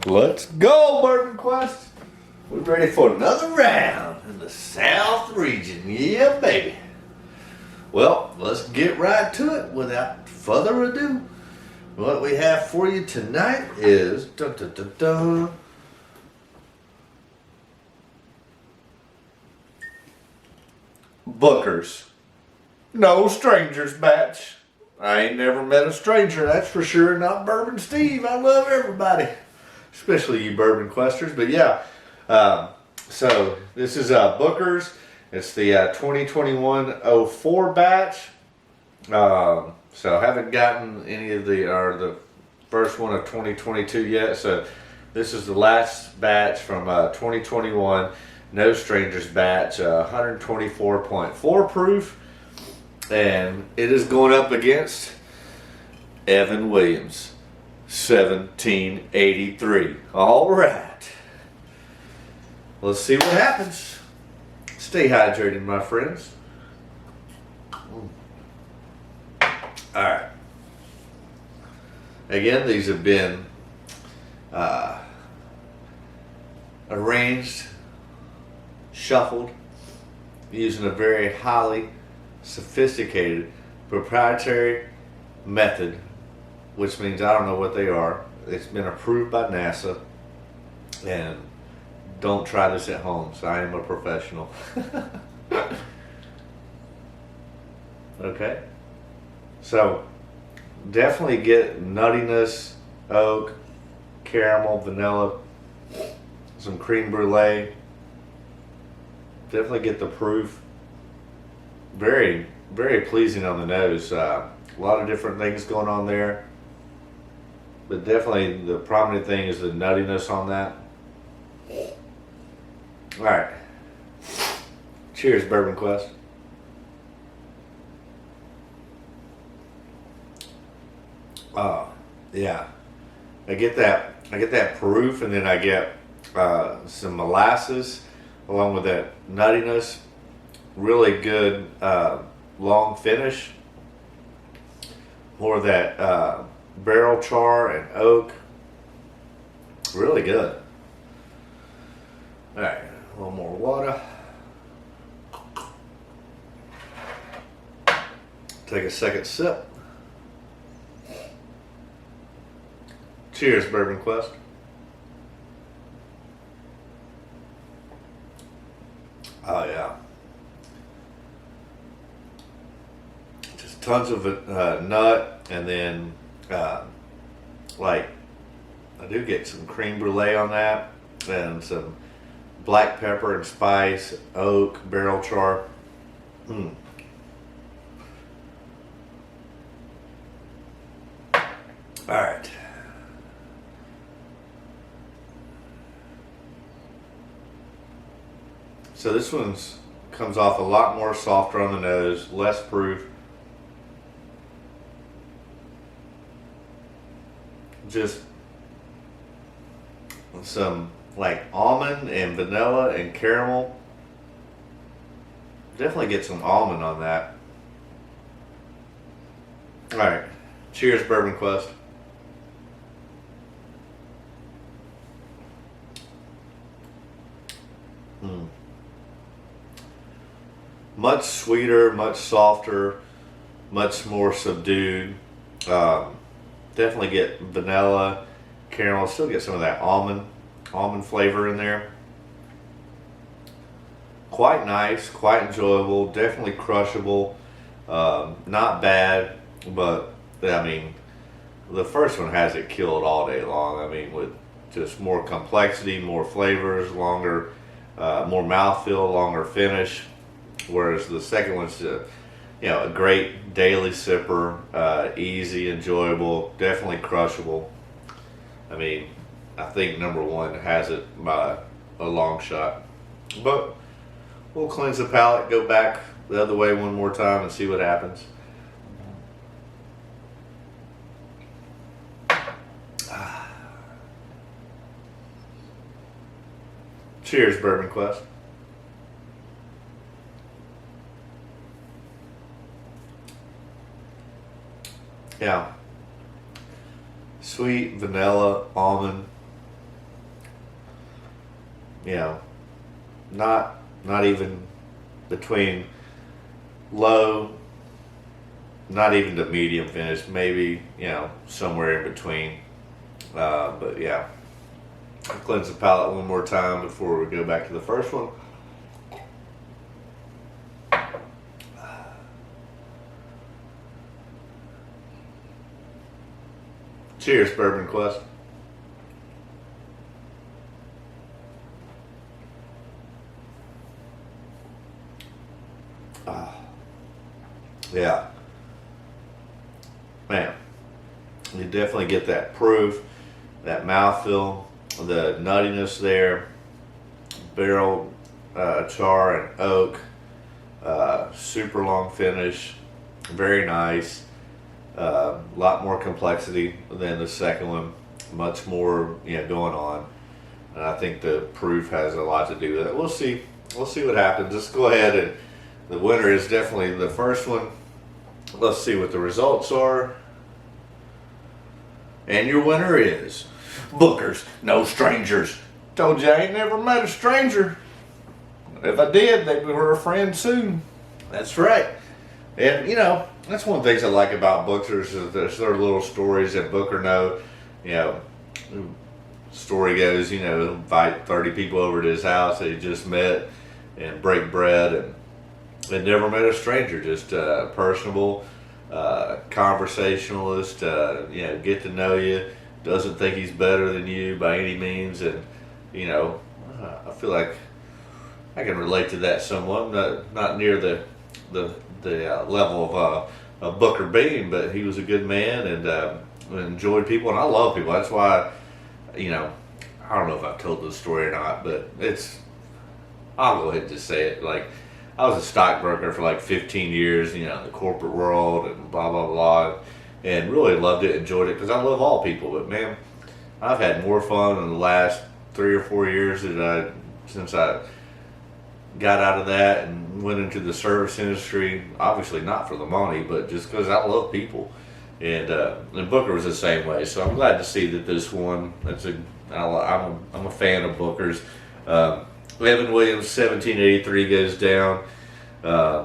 Let's go, Bourbon Quest. We're ready for another round in the South region. Yeah, baby. Well, let's get right to it without further ado. What we have for you tonight is Booker's No Strangers batch. I ain't never met a stranger, that's for sure. Not Bourbon Steve. I love everybody, especially you Bourbon Questers. But yeah, so this is Booker's. It's the 2021-04 batch. So I haven't gotten any of the first one of 2022 yet. So this is the last batch from 2021 No Strangers batch, 124.4 proof. And it is going up against Evan Willams, 1783. All right. Let's see what happens. Stay hydrated, my friends. All right. Again, these have been arranged, shuffled, using a very highly sophisticated proprietary method, which means I don't know what they are. It's been approved by NASA, and don't try this at home, so I am a professional. Okay, so definitely get nuttiness, oak, caramel, vanilla, some cream brulee. Definitely get the proof. Very, very pleasing on the nose. A lot of different things going on there, but definitely the prominent thing is the nuttiness on that. All right. Cheers, Bourbon Quest. Yeah. I get that proof, and then I get some molasses along with that nuttiness. Really good long finish. More of that barrel char and oak. Really good. All right, a little more water. Take a second sip. Cheers, Bourbon Quest. Oh yeah. Just tons of nut, and then like I do get some cream brulee on that, and some black pepper and spice, oak, barrel char. All right. So this one's comes off a lot more softer on the nose, less proof. Just some like almond and vanilla and caramel. Definitely get some almond on that. All right. Cheers, Bourbon Quest. Much sweeter, much softer, much more subdued. Definitely get vanilla, caramel. Still get some of that almond flavor in there. Quite nice, quite enjoyable. Definitely crushable. Not bad, but I mean, the first one has it killed all day long. I mean, with just more complexity, more flavors, longer, more mouthfeel, longer finish. Whereas the second one's a great daily sipper, easy, enjoyable, definitely crushable. I mean, I think number one has it by a long shot. But we'll cleanse the palate, go back the other way one more time, and see what happens. Cheers, Bourbon Quest. Yeah. Sweet vanilla, almond, you know, not even between low, not even the medium finish, maybe, you know, somewhere in between. But yeah, I'll cleanse the palate one more time before we go back to the first one. Cheers, Bourbon Quest. Yeah. Man, you definitely get that proof, that mouthfeel, the nuttiness there, barrel char and oak, super long finish, very nice. A lot more complexity than the second one, much more, you know, going on, and I think the proof has a lot to do with it. We'll see what happens. Let's go ahead, and the winner is definitely the first one. Let's see what the results are. And your winner is Bookers, No Strangers. Told you I ain't never met a stranger. If I did, they were a friend soon. That's right. And, you know, that's one of the things I like about Bookers is their little stories that Booker know. You know, story goes, you know, invite 30 people over to his house that he just met and break bread, and never met a stranger, just personable, conversationalist, you know, get to know you, doesn't think he's better than you by any means, and, you know, I feel like I can relate to that somewhat. Not near the level of Booker Bean, but he was a good man and enjoyed people, and I love people. That's why, you know, I don't know if I've told this story or not, but I'll go ahead and just say it. Like, I was a stockbroker for like 15 years, you know, in the corporate world and blah, blah, blah, and really loved it, enjoyed it, because I love all people. But man, I've had more fun in the last 3 or 4 years since I got out of that and went into the service industry. Obviously not for the money, but just because I love people. And Booker was the same way. So I'm glad to see that this one. I'm a fan of Booker's. Evan Williams, 1783 goes down.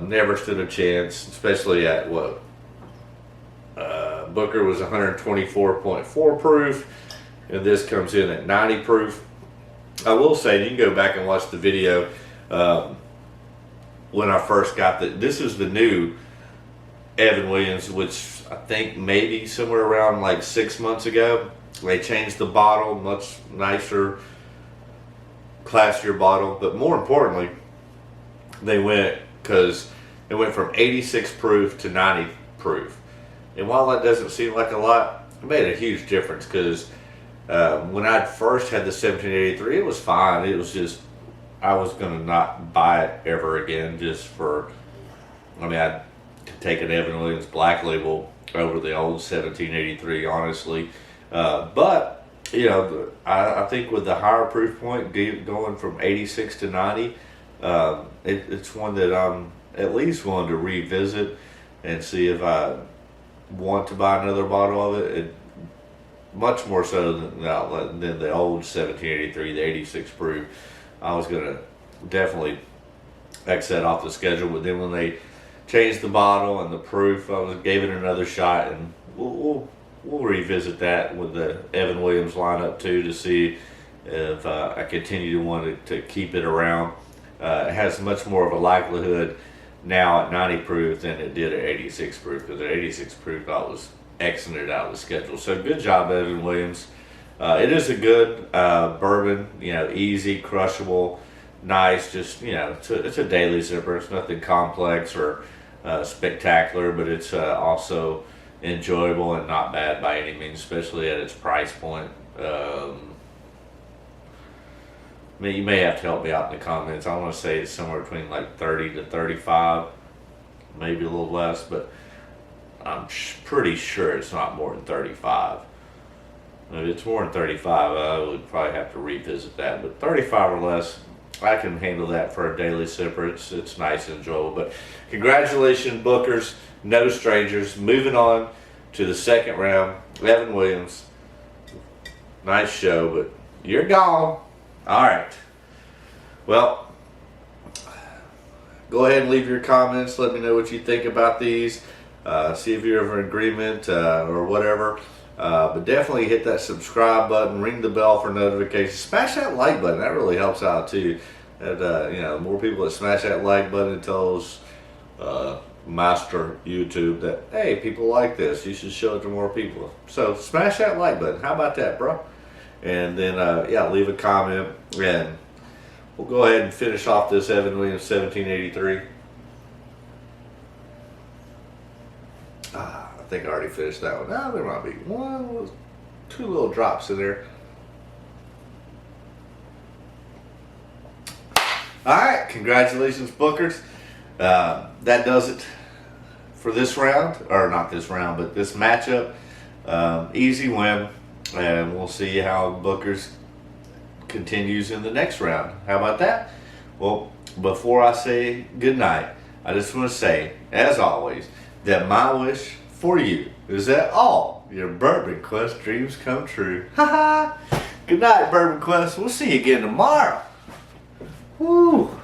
Never stood a chance, especially at what? Booker was 124.4 proof, and this comes in at 90 proof. I will say, you can go back and watch the video when I first got this is the new Evan Williams, which I think maybe somewhere around like 6 months ago. They changed the bottle, much nicer, classier bottle, but more importantly, they went from 86 proof to 90 proof. And while that doesn't seem like a lot, it made a huge difference, because when I first had the 1783, it was fine. It was just, I was going to not buy it ever again, just for, I mean, I'd take an Evan Williams Black Label over the old 1783, honestly. But you know, I think with the higher proof point going from 86 to 90, it's one that I'm at least willing to revisit and see if I want to buy another bottle of it. Much more so than the old 1783, the 86 proof. I was going to definitely X that off the schedule, but then when they changed the bottle and the proof, gave it another shot, and we'll revisit that with the Evan Williams lineup too, to see if I continue to want to keep it around. It has much more of a likelihood now at 90 proof than it did at 86 proof, because at 86 proof I was Xing it out of the schedule. So good job, Evan Williams. It is a good bourbon, you know, easy, crushable, nice, just, you know, it's a daily sipper. It's nothing complex or spectacular, but it's also enjoyable and not bad by any means, especially at its price point. You may have to help me out in the comments. I want to say it's somewhere between like 30 to 35, maybe a little less, but I'm pretty sure it's not more than 35. If it's more than 35, I would probably have to revisit that, but 35 or less, I can handle that for a daily sipper. It's nice and enjoyable. But congratulations, Bookers, No Strangers. Moving on to the second round, Evan Williams. Nice show, but you're gone. All right. Well, go ahead and leave your comments. Let me know what you think about these. See if you're in agreement or whatever. But definitely hit that subscribe button, ring the bell for notifications, smash that like button. That really helps out too. And the more people that smash that like button, it tells Master YouTube that, hey, people like this. You should show it to more people. So smash that like button. How about that, bro? And then leave a comment, and we'll go ahead and finish off this Evan Williams 1783. I think I already finished that one. Now there might be two little drops in there. Alright, congratulations, Bookers. That does it for this round, or not this round, but this matchup. Easy win, and we'll see how Bookers continues in the next round. How about that? Well, before I say goodnight, I just want to say, as always, that my wish for you is that all your Bourbon Quest dreams come true. Ha ha! Good night, Bourbon Quest. We'll see you again tomorrow. Woo!